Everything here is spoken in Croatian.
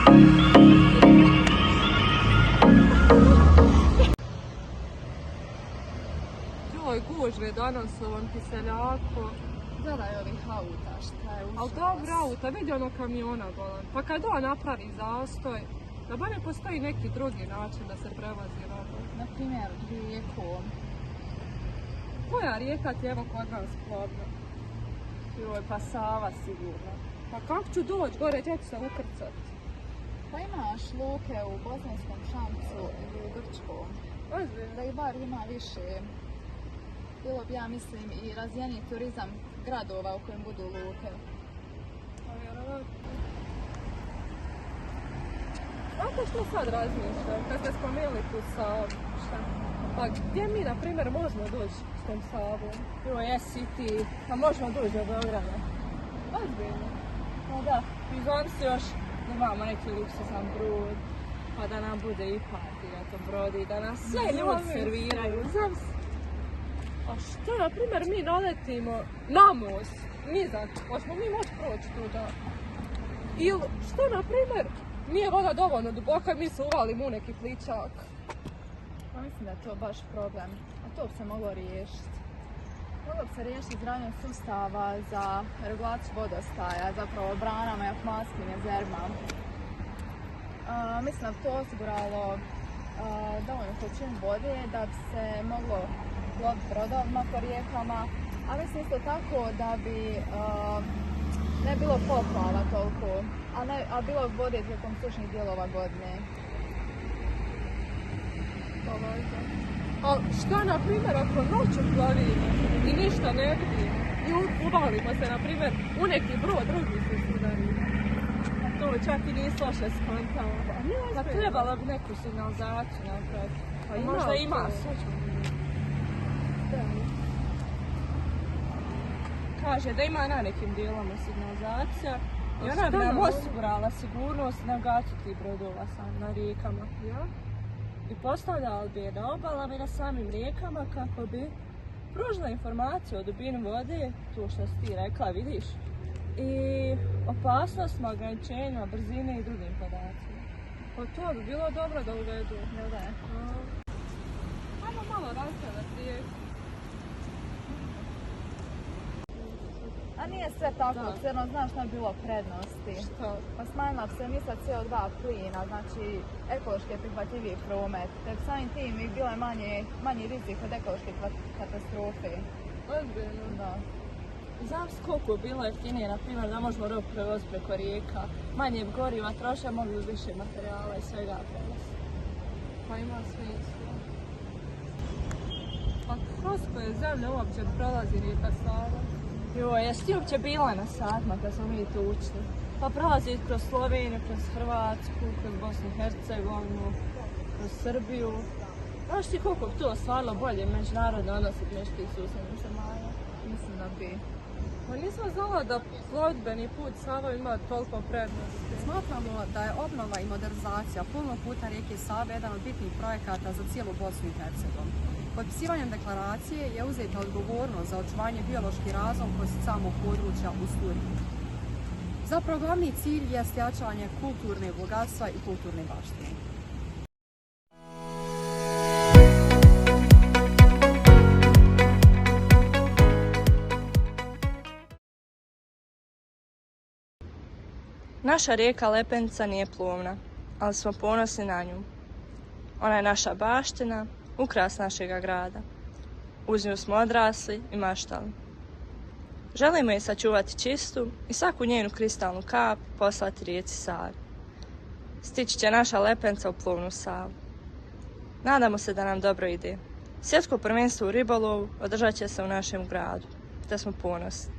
Joj, gužve danas ovom kiseljaku. Gledaj ovih auta, šta je užas. Ali dobro auta, vidi ono kamiona bolan. Pa kad on napravi zastoj, da bar ne postoji neki drugi način da se prevozi roba. Na primjer, rijekom. Koja rijeka ti evo kod nas plovna? Joj, pa Sava sigurno. Pa kako ću doći gore, gdje ću se ukrcat? Pa imaš luke u Bosanskom Šamcu i u Grčkom. Ozbiljno. Da ih bar ima više. Bilo bi, ja mislim, i razvijeniji turizam gradova u kojem budu luke. Pa vjerovatno. Znate što sad razmišljam, kad ste spomenuli tu Savu? Šta? Pa gdje mi, na primjer, možemo doći s tom Savom? Joj, jesi ti. Pa možemo doći do Beograda. Ozbiljno. Pa da, i zamisli još da imamo neki luksuzan brod, pa da nam bude i party na tom brodu i da nas sve ljudi serviraju. Zamisli. A što, na primjer, mi naletimo na most, nizak, hoćemo mi moći proći tuda? Ili što, na primjer, nije voda dovoljno duboka i mi se uvalimo u neki pličak? Pa mislim da je to baš problem, a to bi se moglo riješiti. Moglo bi se riješiti izgradnjom sustava za regulaciju vodostaja, zapravo branama i automatskim jezerima. Mislim da bi to osiguralo dovoljnu količinu vode da bi se moglo ploviti brodovima po rijekama, a mislim isto tako da bi ne bilo poplava toliko, a bilo bi vode tijekom sušnih dijelova godine. A šta, na primjer, ako noću plovimo i ništa ne vidimo i uvalimo se, na primjer, u neki brod, drugi se sudarimo? To čak i nisi loše skontao. Pa trebalo bi neku signalizaciju napraviti. Pa možda ima. Kaže da ima na nekim dijelama signalizacija i ona bi nam osigurala sigurnost na gaću tih brodova na rijekama. Ja? I postavljala bi je na obalama i na samim rijekama kako bi pružila informaciju o dubini vode, to što si ti rekla, vidiš, i opasnostima, ograničenjima, brzine i drugim podacima. Pa to bi bilo dobro da uvedu. Jel da? Ajmo malo razgledati rijeku. A nije sve tako, crno, znaš šta bi bilo prednosti? Što? Pa smanjila bi se emisija CO2 plina, znači ekološki prihvatljiviji promet, te bi samim tim i bilo je manji rizik od ekološke katastrofe. Ozbiljno? Da. Znam koliko je bilo jeftinije, na primjer, da možemo robu prevoziti preko rijeka, manje goriva troše, mogli bi više materijala i svega prevoziti. Pa ima smisla. Pa kroz koje zemlje uopće prolazi rijeka Sava? Joj, jesi ti uopće bila na Satima kad smo mi tu učili? Pa prolazi kroz Sloveniju, kroz Hrvatsku, kroz Bosnu i Hercegovinu, kroz Srbiju. Znaš ti koliko bi to ostvarilo bolje međunarodne odnose među tih susjednih zemalja? Mislim da bi. Pa nisam znala da plovidbeni put Sava ima toliko prednosti. Smatramo da je obnova i modernizacija plovnog puta rijeke Save jedan od bitnih projekata za cijelu Bosnu i Hercegovinu. Potpisivanjem deklaracije je uzeta odgovornost za očuvanje bioloških raznolikosti samog područja uz tu rijeku. Zapravo glavni cilj je jačanje kulturne bogatstva i kulturne baštine. Naša rijeka Lepenica nije plovna, ali smo ponosni na nju. Ona je naša baština, ukras našega grada. Uz nju smo odrasli i maštali. Želimo je sačuvati čistu i svaku njenu kristalnu kap poslati rijeci Savi. Stići će naša Lepenica u plovnu Savu. Nadamo se da nam dobro ide. Svjetsko prvenstvo u ribolovu održat će se u našem gradu, te smo ponosni.